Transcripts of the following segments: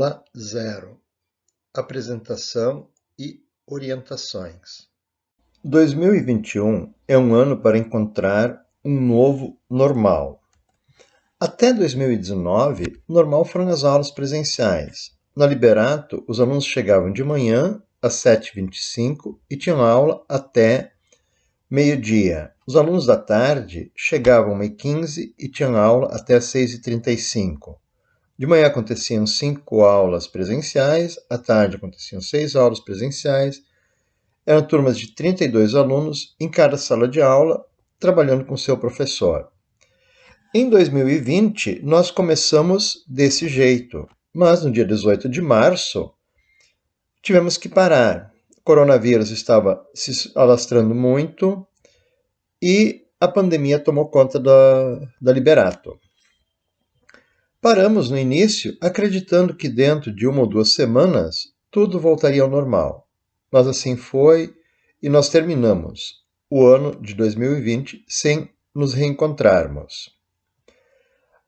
Aula 0. Apresentação e orientações. 2021 é um ano para encontrar um novo normal. Até 2019, normal foram as aulas presenciais. Na Liberato, os alunos chegavam de manhã às 7h25 e tinham aula até meio-dia. Os alunos da tarde chegavam às 1h15 e tinham aula até às 6h35. De manhã aconteciam 5 aulas presenciais, à tarde aconteciam 6 aulas presenciais. Eram turmas de 32 alunos em cada sala de aula, trabalhando com seu professor. Em 2020, nós começamos desse jeito, mas no dia 18 de março, tivemos que parar. O coronavírus estava se alastrando muito e a pandemia tomou conta da Liberato. Paramos no início acreditando que dentro de 1 ou 2 semanas tudo voltaria ao normal. Mas assim foi e nós terminamos o ano de 2020 sem nos reencontrarmos.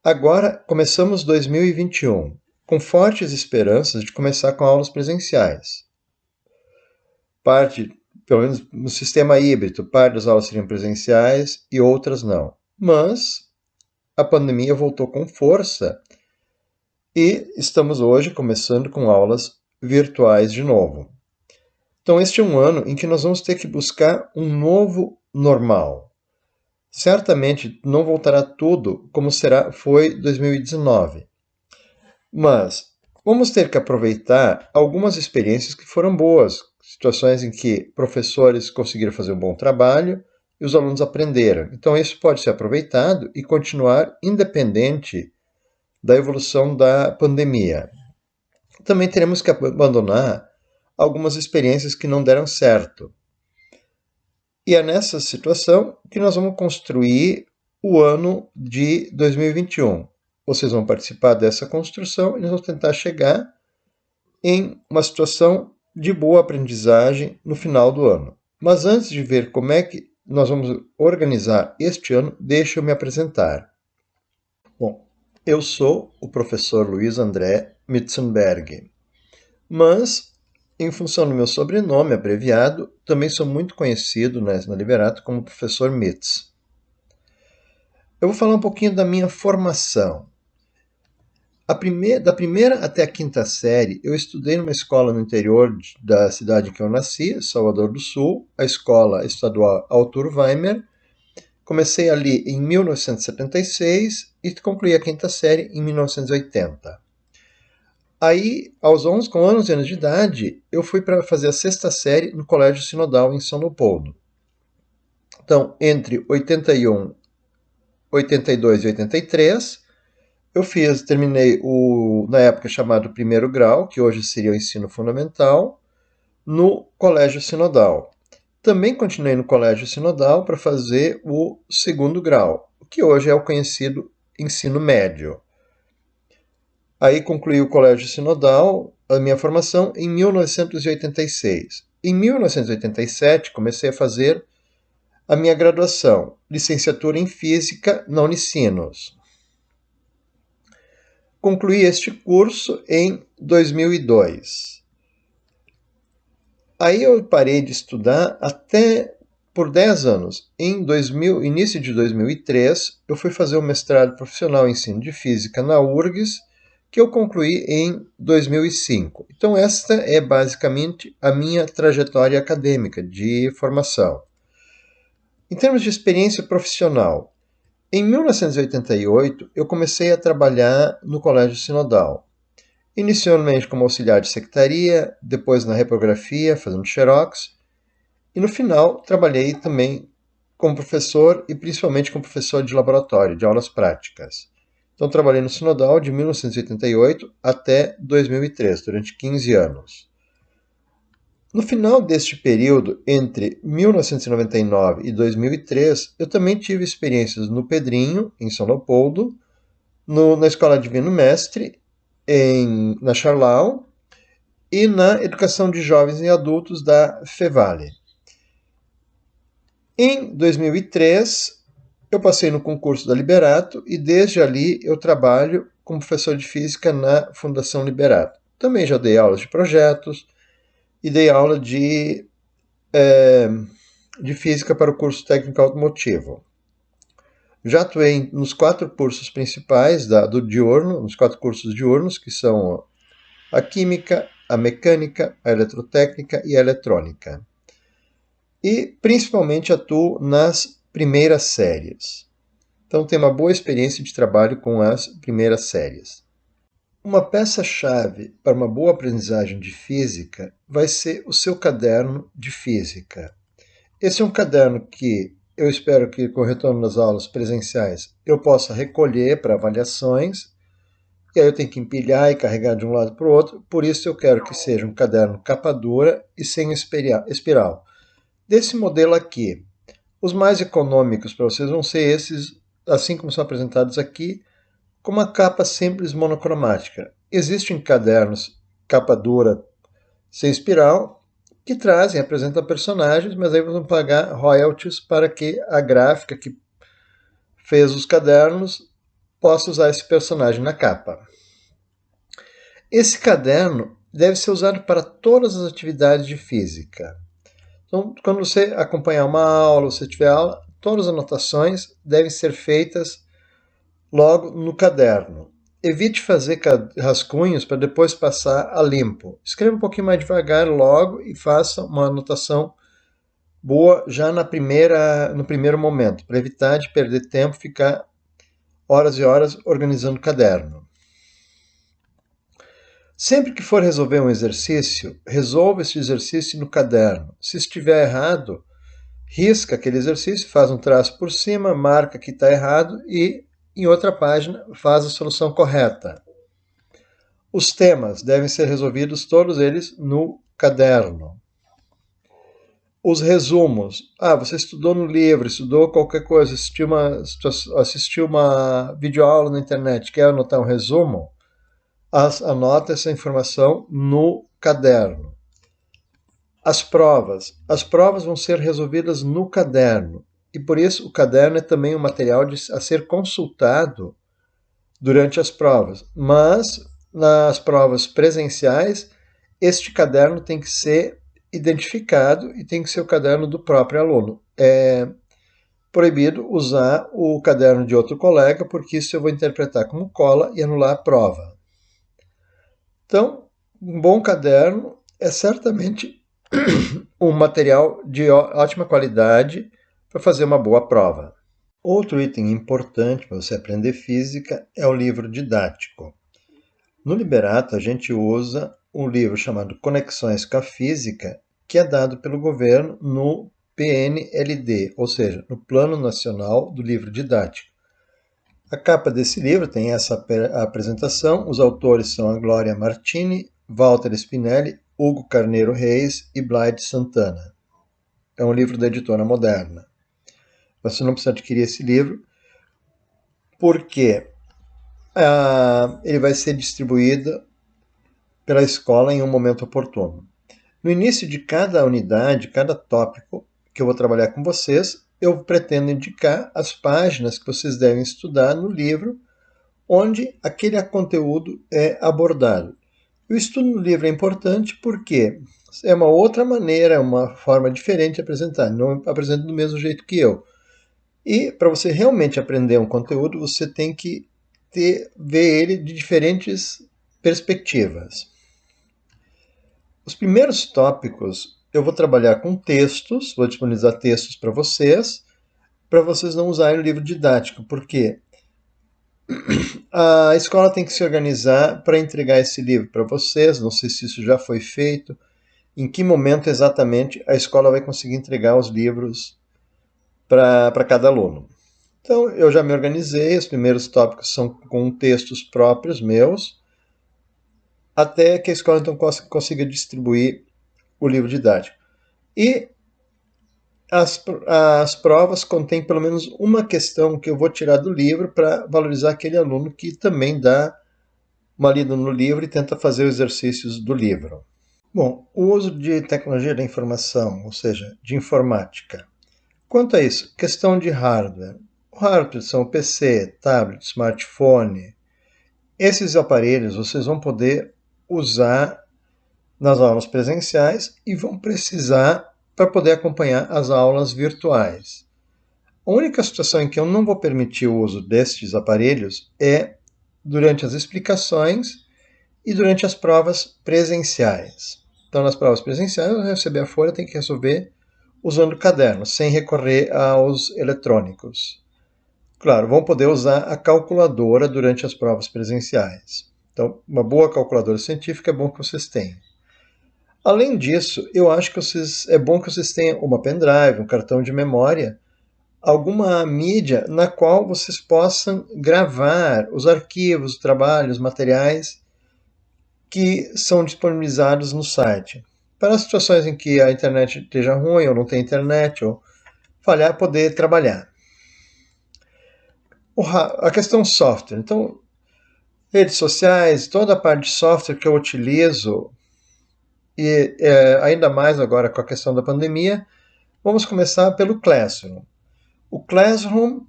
Agora começamos 2021 com fortes esperanças de começar com aulas presenciais. Pelo menos no sistema híbrido, parte das aulas seriam presenciais e outras não. Mas a pandemia voltou com força e estamos hoje começando com aulas virtuais de novo. Então este é um ano em que nós vamos ter que buscar um novo normal. Certamente não voltará tudo como foi 2019, mas vamos ter que aproveitar algumas experiências que foram boas, situações em que professores conseguiram fazer um bom trabalho e os alunos aprenderam. Então isso pode ser aproveitado e continuar independente da evolução da pandemia. Também teremos que abandonar algumas experiências que não deram certo. E é nessa situação que nós vamos construir o ano de 2021. Vocês vão participar dessa construção e nós vamos tentar chegar em uma situação de boa aprendizagem no final do ano. Mas antes de ver como é que nós vamos organizar este ano, deixa eu me apresentar. Bom, eu sou o professor Luiz André Mitzenberg, mas, em função do meu sobrenome abreviado, também sou muito conhecido na Liberato como professor Mitz. Eu vou falar um pouquinho da minha formação. Da primeira até a 5ª série, eu estudei numa escola no interior da cidade em que eu nasci, Salvador do Sul, a Escola Estadual Arthur Weimer. Comecei ali em 1976 e concluí a 5ª série em 1980. Aí, com 11 anos de idade, eu fui para fazer a 6ª série no Colégio Sinodal em São Leopoldo. Então, entre 81, 82 e 83, terminei na época chamado 1º grau, que hoje seria o ensino fundamental, no Colégio Sinodal. Também continuei no Colégio Sinodal para fazer o 2º grau, que hoje é o conhecido ensino médio. Aí concluí o Colégio Sinodal, a minha formação, em 1986. Em 1987, comecei a fazer a minha graduação, licenciatura em Física na Unicinos. Concluí este curso em 2002. Aí eu parei de estudar até por 10 anos. Início de 2003, eu fui fazer o mestrado profissional em ensino de física na URGS, que eu concluí em 2005. Então esta é basicamente a minha trajetória acadêmica de formação. Em termos de experiência profissional, em 1988 eu comecei a trabalhar no Colégio Sinodal. Inicialmente como auxiliar de secretaria, depois na reprografia, fazendo xerox, e no final trabalhei também como professor e principalmente como professor de laboratório, de aulas práticas. Então trabalhei no Sinodal de 1988 até 2003, durante 15 anos. No final deste período, entre 1999 e 2003, eu também tive experiências no Pedrinho, em São Leopoldo, na Escola Divino Mestre, na Charlau, e na Educação de Jovens e Adultos da Fevale. Em 2003, eu passei no concurso da Liberato e desde ali eu trabalho como professor de Física na Fundação Liberato. Também já dei aulas de projetos e dei aula de física para o curso técnico automotivo. Já atuei nos 4 cursos principais do diurno, nos 4 cursos diurnos, que são a química, a mecânica, a eletrotécnica e a eletrônica. E principalmente atuo nas primeiras séries. Então tenho uma boa experiência de trabalho com as primeiras séries. Uma peça-chave para uma boa aprendizagem de física vai ser o seu caderno de física. Esse é um caderno que eu espero que, com o retorno das aulas presenciais, eu possa recolher para avaliações, e aí eu tenho que empilhar e carregar de um lado para o outro, por isso eu quero que seja um caderno capa dura e sem espiral. Desse modelo aqui, os mais econômicos para vocês vão ser esses, assim como são apresentados aqui, com uma capa simples monocromática. Existem cadernos capa dura sem espiral, que trazem, apresentam personagens, mas aí vão pagar royalties para que a gráfica que fez os cadernos possa usar esse personagem na capa. Esse caderno deve ser usado para todas as atividades de física. Então, quando você acompanhar uma aula, você tiver aula, todas as anotações devem ser feitas logo no caderno. Evite fazer rascunhos para depois passar a limpo. Escreva um pouquinho mais devagar logo e faça uma anotação boa já no primeiro momento, para evitar de perder tempo, ficar horas e horas organizando o caderno. Sempre que for resolver um exercício, resolva esse exercício no caderno. Se estiver errado, risca aquele exercício, faz um traço por cima, marca que está errado e em outra página faz a solução correta. Os temas devem ser resolvidos todos eles no caderno. Os resumos. Você estudou no livro, estudou qualquer coisa, assistiu uma videoaula na internet, quer anotar um resumo? Anota essa informação no caderno. As provas. As provas vão ser resolvidas no caderno. E por isso o caderno é também um material a ser consultado durante as provas. Mas nas provas presenciais, este caderno tem que ser identificado e tem que ser o caderno do próprio aluno. É proibido usar o caderno de outro colega, porque isso eu vou interpretar como cola e anular a prova. Então, um bom caderno é certamente um material de ótima qualidade para fazer uma boa prova. Outro item importante para você aprender física é o livro didático. No Liberato, a gente usa um livro chamado Conexões com a Física, que é dado pelo governo no PNLD, ou seja, no Plano Nacional do Livro Didático. A capa desse livro tem essa apresentação. Os autores são a Glória Martini, Walter Spinelli, Hugo Carneiro Reis e Blythe Santana. É um livro da editora Moderna. Você não precisa adquirir esse livro, porque ele vai ser distribuído pela escola em um momento oportuno. No início de cada unidade, cada tópico que eu vou trabalhar com vocês, eu pretendo indicar as páginas que vocês devem estudar no livro, onde aquele conteúdo é abordado. O estudo no livro é importante porque é uma outra maneira, uma forma diferente de apresentar, não apresenta do mesmo jeito que eu. E para você realmente aprender um conteúdo, você tem que ver ele de diferentes perspectivas. Os primeiros tópicos eu vou trabalhar com textos, vou disponibilizar textos para vocês não usarem o livro didático, porque a escola tem que se organizar para entregar esse livro para vocês, não sei se isso já foi feito, em que momento exatamente a escola vai conseguir entregar os livros para cada aluno. Então, eu já me organizei, os primeiros tópicos são com textos próprios meus, até que a escola então consiga distribuir o livro didático. E as provas contêm pelo menos uma questão que eu vou tirar do livro para valorizar aquele aluno que também dá uma lida no livro e tenta fazer os exercícios do livro. Bom, o uso de tecnologia da informação, ou seja, de informática. Quanto a isso, questão de hardware. O hardware são o PC, tablet, smartphone. Esses aparelhos vocês vão poder usar nas aulas presenciais e vão precisar para poder acompanhar as aulas virtuais. A única situação em que eu não vou permitir o uso destes aparelhos é durante as explicações e durante as provas presenciais. Então, nas provas presenciais, eu receber a folha, tem que resolver usando o caderno, sem recorrer aos eletrônicos. Claro, vão poder usar a calculadora durante as provas presenciais. Então, uma boa calculadora científica é bom que vocês tenham. Além disso, eu acho que é bom que vocês tenham uma pendrive, um cartão de memória, alguma mídia na qual vocês possam gravar os arquivos, os trabalhos, materiais que são disponibilizados no site. Para as situações em que a internet esteja ruim, ou não tem internet, ou falhar, poder trabalhar. A questão software. Então, redes sociais, toda a parte de software que eu utilizo, e ainda mais agora com a questão da pandemia, vamos começar pelo Classroom. O Classroom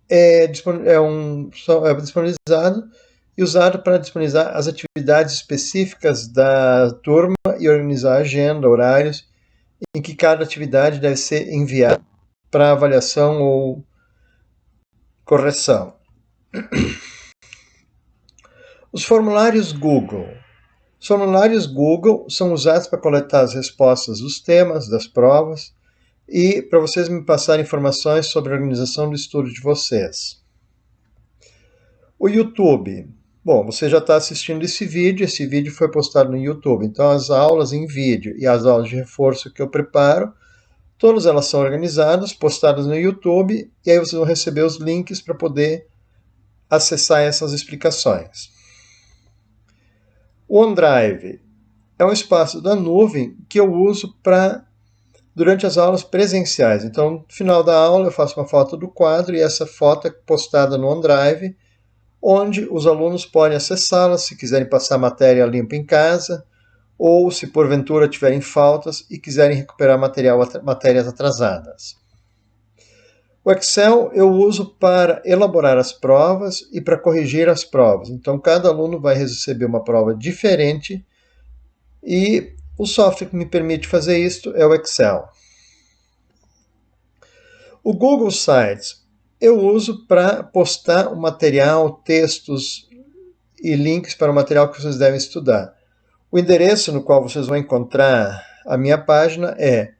é disponibilizado e usado para disponibilizar as atividades específicas da turma e organizar a agenda, horários, em que cada atividade deve ser enviada para avaliação ou correção. Os formulários Google. Os formulários Google são usados para coletar as respostas dos temas, das provas, e para vocês me passarem informações sobre a organização do estudo de vocês. O YouTube. Bom, você já está assistindo esse vídeo foi postado no YouTube. Então, as aulas em vídeo e as aulas de reforço que eu preparo, todas elas são organizadas, postadas no YouTube, e aí vocês vão receber os links para poder acessar essas explicações. O OneDrive é um espaço da nuvem que eu uso durante as aulas presenciais. Então, no final da aula, eu faço uma foto do quadro e essa foto é postada no OneDrive, onde os alunos podem acessá-la se quiserem passar matéria limpa em casa, ou se porventura tiverem faltas e quiserem recuperar matérias atrasadas. O Excel eu uso para elaborar as provas e para corrigir as provas. Então, cada aluno vai receber uma prova diferente e o software que me permite fazer isso é o Excel. O Google Sites eu uso para postar o material, textos e links para o material que vocês devem estudar. O endereço no qual vocês vão encontrar a minha página é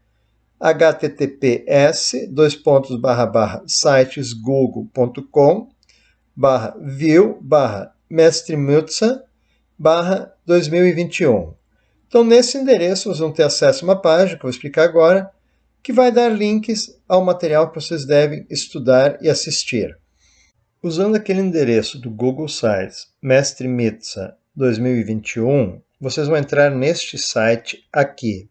https://sitesgoogle.com/view/mestremutsa/2021. Então, nesse endereço, vocês vão ter acesso a uma página, que eu vou explicar agora, que vai dar links ao material que vocês devem estudar e assistir. Usando aquele endereço do Google Sites, Mestre Mitsa 2021, vocês vão entrar neste site aqui,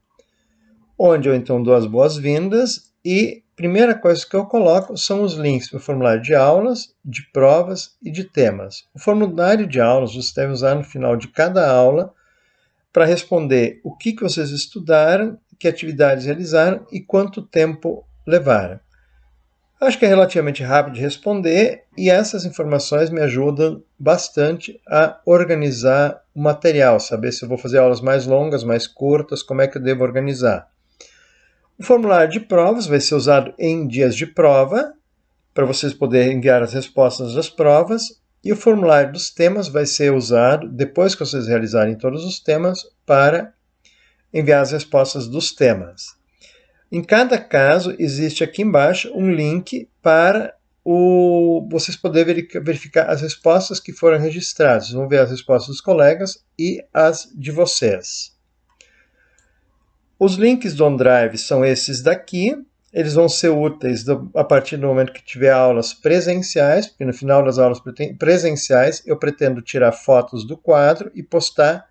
onde eu então dou as boas-vindas e a primeira coisa que eu coloco são os links para o formulário de aulas, de provas e de temas. O formulário de aulas você deve usar no final de cada aula para responder o que vocês estudaram, que atividades realizaram e quanto tempo levaram. Acho que é relativamente rápido de responder e essas informações me ajudam bastante a organizar o material, saber se eu vou fazer aulas mais longas, mais curtas, como é que eu devo organizar. O formulário de provas vai ser usado em dias de prova, para vocês poderem enviar as respostas das provas, e o formulário dos temas vai ser usado, depois que vocês realizarem todos os temas, para enviar as respostas dos temas. Em cada caso, existe aqui embaixo um link para vocês poderem verificar as respostas que foram registradas. Vocês vão ver as respostas dos colegas e as de vocês. Os links do OneDrive são esses daqui. Eles vão ser úteis a partir do momento que tiver aulas presenciais, porque no final das aulas presenciais eu pretendo tirar fotos do quadro e postar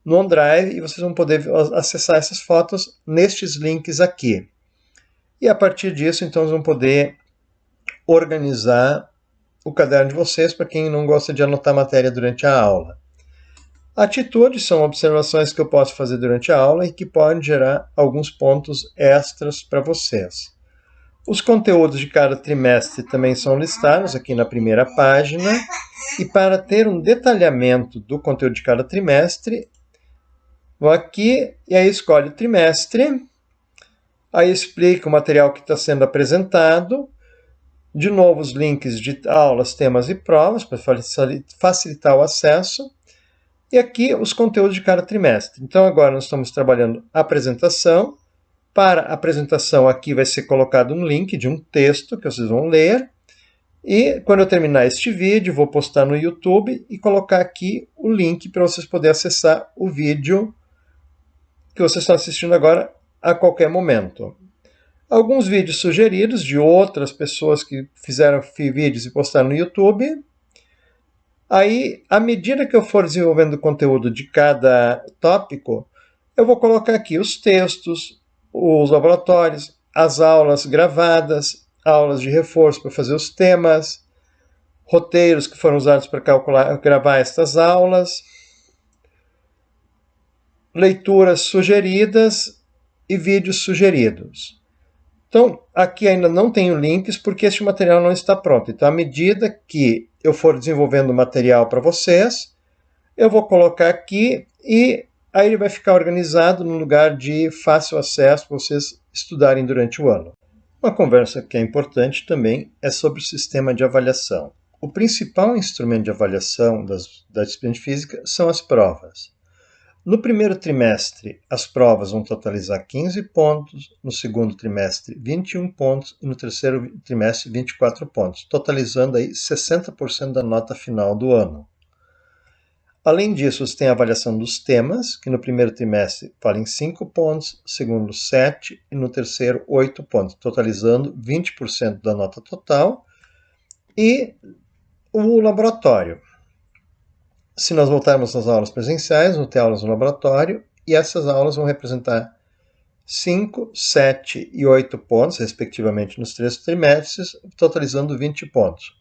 no OneDrive e vocês vão poder acessar essas fotos nestes links aqui. E a partir disso, então, vocês vão poder organizar o caderno de vocês para quem não gosta de anotar matéria durante a aula. Atitudes são observações que eu posso fazer durante a aula e que podem gerar alguns pontos extras para vocês. Os conteúdos de cada trimestre também são listados aqui na primeira página. E para ter um detalhamento do conteúdo de cada trimestre, vou aqui e aí escolhe o trimestre. Aí explica o material que está sendo apresentado. De novo, os links de aulas, temas e provas para facilitar o acesso. E aqui os conteúdos de cada trimestre. Então agora nós estamos trabalhando a apresentação. Para a apresentação aqui vai ser colocado um link de um texto que vocês vão ler. E quando eu terminar este vídeo, vou postar no YouTube e colocar aqui o link para vocês poderem acessar o vídeo que vocês estão assistindo agora a qualquer momento. Alguns vídeos sugeridos de outras pessoas que fizeram vídeos e postaram no YouTube. Aí, à medida que eu for desenvolvendo o conteúdo de cada tópico, eu vou colocar aqui os textos, os laboratórios, as aulas gravadas, aulas de reforço para fazer os temas, roteiros que foram usados para gravar estas aulas, leituras sugeridas e vídeos sugeridos. Então, aqui ainda não tenho links porque este material não está pronto. Então, à medida que eu for desenvolvendo o material para vocês, eu vou colocar aqui e aí ele vai ficar organizado no lugar de fácil acesso para vocês estudarem durante o ano. Uma conversa que é importante também é sobre o sistema de avaliação. O principal instrumento de avaliação da disciplina de física são as provas. No primeiro trimestre, as provas vão totalizar 15 pontos, no segundo trimestre 21 pontos e no terceiro trimestre 24 pontos, totalizando aí 60% da nota final do ano. Além disso, você tem a avaliação dos temas, que no primeiro trimestre valem 5 pontos, no segundo 7 e no terceiro 8 pontos, totalizando 20% da nota total. E o laboratório. Se nós voltarmos às aulas presenciais, vão ter aulas no laboratório, e essas aulas vão representar 5, 7 e 8 pontos, respectivamente, nos 3 trimestres, totalizando 20 pontos.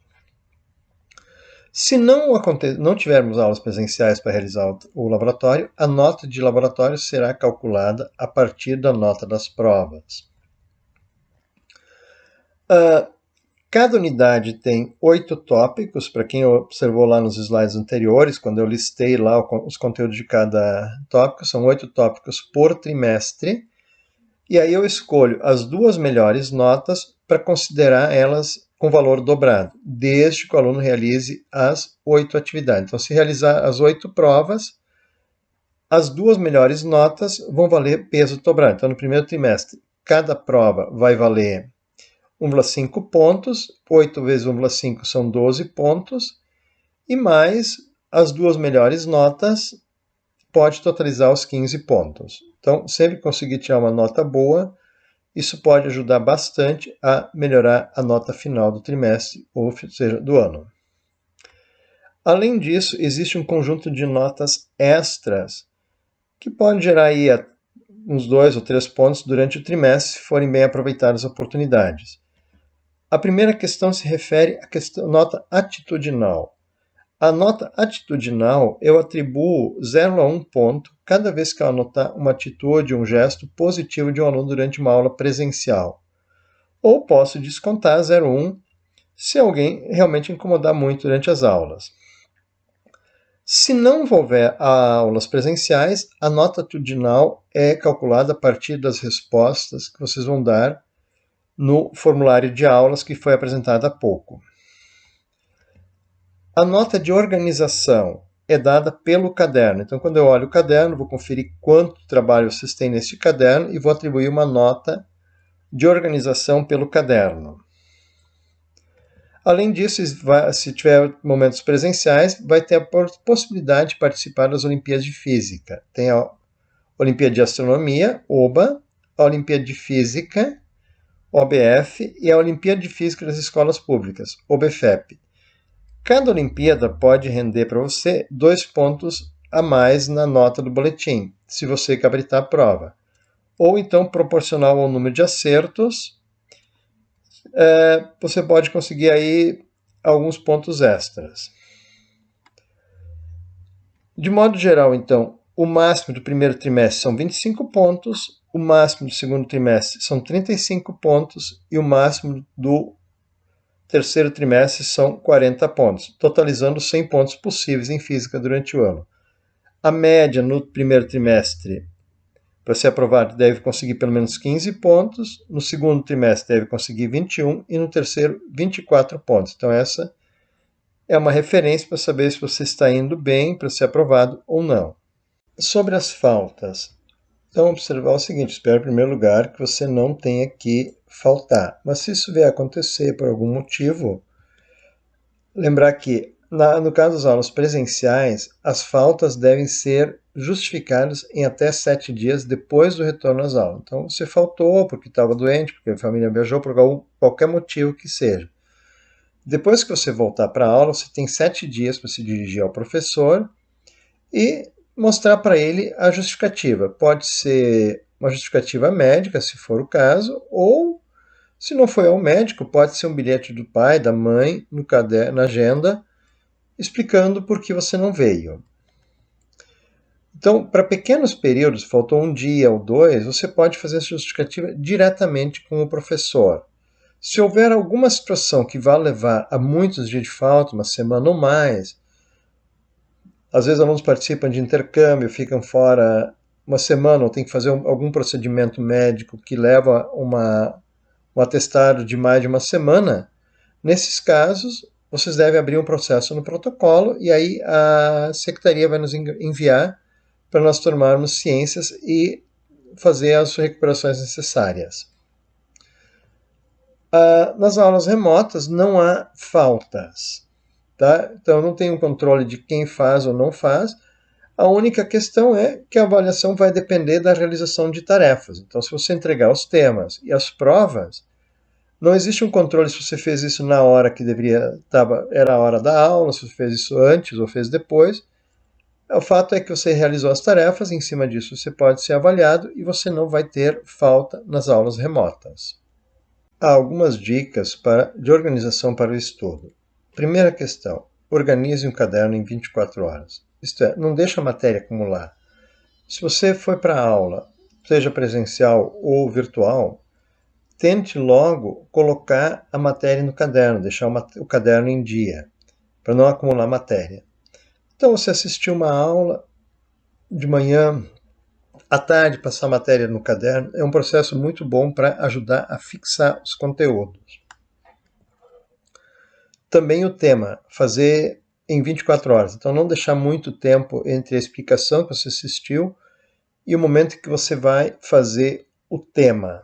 Se não tivermos aulas presenciais para realizar o laboratório, a nota de laboratório será calculada a partir da nota das provas. Cada unidade tem 8 tópicos, para quem observou lá nos slides anteriores, quando eu listei lá os conteúdos de cada tópico, são 8 tópicos por trimestre, e aí eu escolho as 2 melhores notas para considerar elas com valor dobrado, desde que o aluno realize as 8 atividades. Então, se realizar as 8 provas, as 2 melhores notas vão valer peso dobrado. Então, no primeiro trimestre, cada prova vai valer 1,5 pontos, 8 vezes 1,5 são 12 pontos, e mais as 2 melhores notas pode totalizar os 15 pontos. Então, sempre conseguir tirar uma nota boa, isso pode ajudar bastante a melhorar a nota final do trimestre, ou seja, do ano. Além disso, existe um conjunto de notas extras, que pode gerar aí uns 2 ou 3 pontos durante o trimestre, se forem bem aproveitadas as oportunidades. A primeira questão se refere à nota atitudinal. A nota atitudinal eu atribuo 0 a 1 ponto cada vez que eu anotar uma atitude, um gesto positivo de um aluno durante uma aula presencial. Ou posso descontar 0,1 se alguém realmente incomodar muito durante as aulas. Se não houver aulas presenciais, a nota atitudinal é calculada a partir das respostas que vocês vão dar no formulário de aulas que foi apresentado há pouco. A nota de organização é dada pelo caderno. Então, quando eu olho o caderno, vou conferir quanto trabalho vocês têm neste caderno e vou atribuir uma nota de organização pelo caderno. Além disso, se tiver momentos presenciais, vai ter a possibilidade de participar das Olimpíadas de Física. Tem a Olimpíada de Astronomia, OBA, a Olimpíada de Física, OBF, e a Olimpíada de Física das Escolas Públicas, OBFEP. Cada Olimpíada pode render para você 2 pontos a mais na nota do boletim, se você gabaritar a prova. Ou então, proporcional ao número de acertos, você pode conseguir aí alguns pontos extras. De modo geral, então, o máximo do primeiro trimestre são 25 pontos, o máximo do segundo trimestre são 35 pontos e o máximo do terceiro trimestre são 40 pontos, totalizando 100 pontos possíveis em física durante o ano. A média no primeiro trimestre, para ser aprovado, deve conseguir pelo menos 15 pontos, no segundo trimestre deve conseguir 21 e no terceiro 24 pontos. Então essa é uma referência para saber se você está indo bem para ser aprovado ou não. Sobre as faltas, então observar o seguinte: espero em primeiro lugar que você não tenha que faltar, mas se isso vier a acontecer por algum motivo, lembrar que no caso das aulas presenciais, as faltas devem ser justificadas em até 7 dias depois do retorno às aulas. Então você faltou porque estava doente, porque a família viajou, por qualquer motivo que seja. Depois que você voltar para a aula, você tem 7 dias para se dirigir ao professor e mostrar para ele a justificativa. Pode ser uma justificativa médica, se for o caso, ou, se não for ao médico, pode ser um bilhete do pai, da mãe, no caderno, na agenda, explicando por que você não veio. Então, para pequenos períodos, faltou um dia ou dois, você pode fazer essa justificativa diretamente com o professor. Se houver alguma situação que vá levar a muitos dias de falta, uma semana ou mais, às vezes alunos participam de intercâmbio, ficam fora uma semana ou tem que fazer algum procedimento médico que leva um atestado de mais de uma semana. Nesses casos, vocês devem abrir um processo no protocolo e aí a secretaria vai nos enviar para nós tomarmos ciências e fazer as recuperações necessárias. Nas aulas remotas não há faltas, tá? Então não tem um controle de quem faz ou não faz. A única questão é que a avaliação vai depender da realização de tarefas. Então, se você entregar os temas e as provas, não existe um controle se você fez isso na hora que era a hora da aula, se você fez isso antes ou fez depois. O fato é que você realizou as tarefas, em cima disso você pode ser avaliado e você não vai ter falta nas aulas remotas. Há algumas dicas de organização para o estudo. Primeira questão: organize um caderno em 24 horas. Isto é, não deixe a matéria acumular. Se você foi para a aula, seja presencial ou virtual, tente logo colocar a matéria no caderno, deixar o caderno em dia, para não acumular matéria. Então, você assistiu uma aula de manhã, à tarde, passar a matéria no caderno, é um processo muito bom para ajudar a fixar os conteúdos. Também o tema, fazer em 24 horas. Então, não deixar muito tempo entre a explicação que você assistiu e o momento que você vai fazer o tema.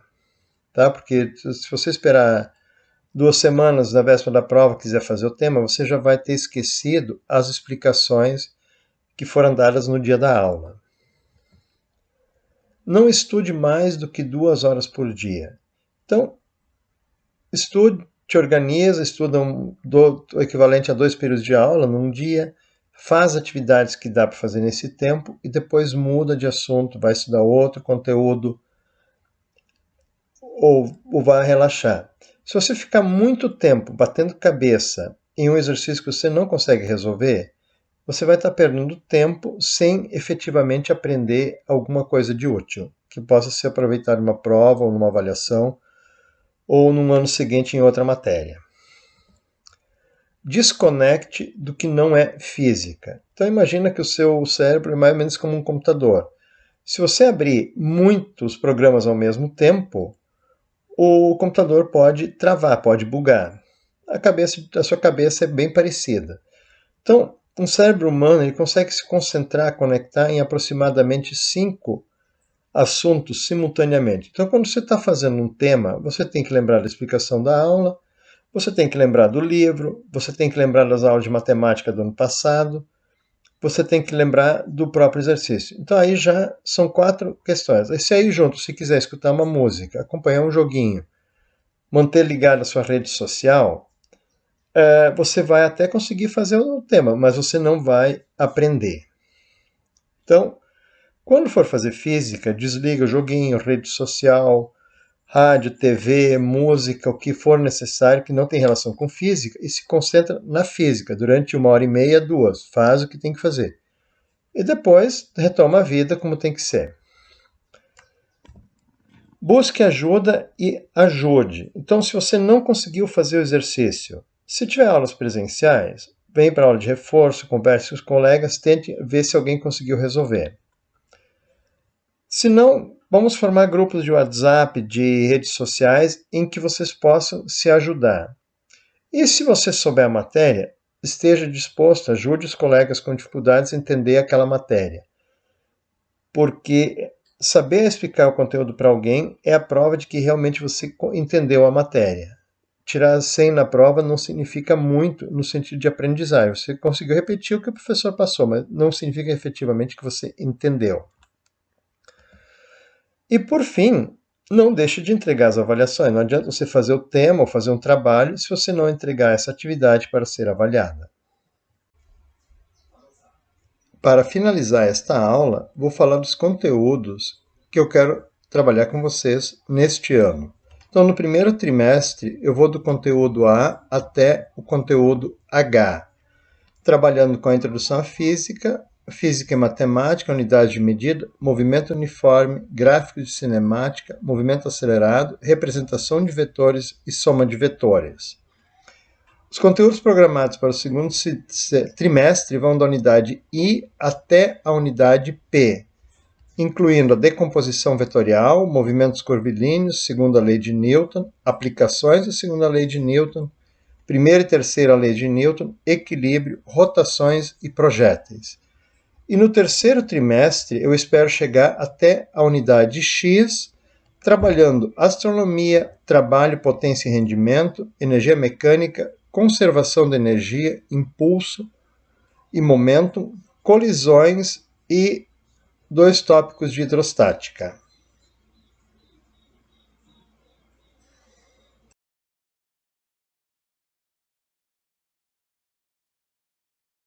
Tá? Porque se você esperar 2 semanas na véspera da prova e quiser fazer o tema, você já vai ter esquecido as explicações que foram dadas no dia da aula. Não estude mais do que 2 horas por dia. Então, estude, te organiza, estuda o equivalente a 2 períodos de aula num dia, faz atividades que dá para fazer nesse tempo e depois muda de assunto, vai estudar outro conteúdo ou vai relaxar. Se você ficar muito tempo batendo cabeça em um exercício que você não consegue resolver, você vai estar perdendo tempo sem efetivamente aprender alguma coisa de útil, que possa ser aproveitado numa prova ou numa avaliação, ou num ano seguinte em outra matéria. Desconecte do que não é física. Então imagina que o seu cérebro é mais ou menos como um computador. Se você abrir muitos programas ao mesmo tempo, o computador pode travar, pode bugar. A sua cabeça é bem parecida. Então, um cérebro humano ele consegue se concentrar, conectar em aproximadamente 5 assuntos simultaneamente. Então, quando você está fazendo um tema, você tem que lembrar da explicação da aula, você tem que lembrar do livro, você tem que lembrar das aulas de matemática do ano passado, você tem que lembrar do próprio exercício. Então, aí já são 4 questões. E se aí junto, se quiser escutar uma música, acompanhar um joguinho, manter ligado a sua rede social, você vai até conseguir fazer o tema, mas você não vai aprender. Então, quando for fazer física, desliga o joguinho, rede social, rádio, TV, música, o que for necessário que não tem relação com física e se concentra na física durante 1h30, 2. Faz o que tem que fazer. E depois retoma a vida como tem que ser. Busque ajuda e ajude. Então, se você não conseguiu fazer o exercício, se tiver aulas presenciais, vem para a aula de reforço, converse com os colegas, tente ver se alguém conseguiu resolver. Se não, vamos formar grupos de WhatsApp, de redes sociais, em que vocês possam se ajudar. E se você souber a matéria, esteja disposto, ajude os colegas com dificuldades a entender aquela matéria. Porque saber explicar o conteúdo para alguém é a prova de que realmente você entendeu a matéria. Tirar 100 na prova não significa muito no sentido de aprendizagem. Você conseguiu repetir o que o professor passou, mas não significa efetivamente que você entendeu. E por fim, não deixe de entregar as avaliações. Não adianta você fazer o tema ou fazer um trabalho se você não entregar essa atividade para ser avaliada. Para finalizar esta aula, vou falar dos conteúdos que eu quero trabalhar com vocês neste ano. Então, no primeiro trimestre, eu vou do conteúdo A até o conteúdo H, trabalhando com a introdução à física, física e matemática, unidade de medida, movimento uniforme, gráfico de cinemática, movimento acelerado, representação de vetores e soma de vetores. Os conteúdos programados para o segundo trimestre vão da unidade I até a unidade P, incluindo a decomposição vetorial, movimentos curvilíneos, segunda lei de Newton, aplicações da segunda lei de Newton, primeira e terceira lei de Newton, equilíbrio, rotações e projéteis. E no terceiro trimestre eu espero chegar até a unidade X, trabalhando astronomia, trabalho, potência e rendimento, energia mecânica, conservação de energia, impulso e momento, colisões e 2 tópicos de hidrostática.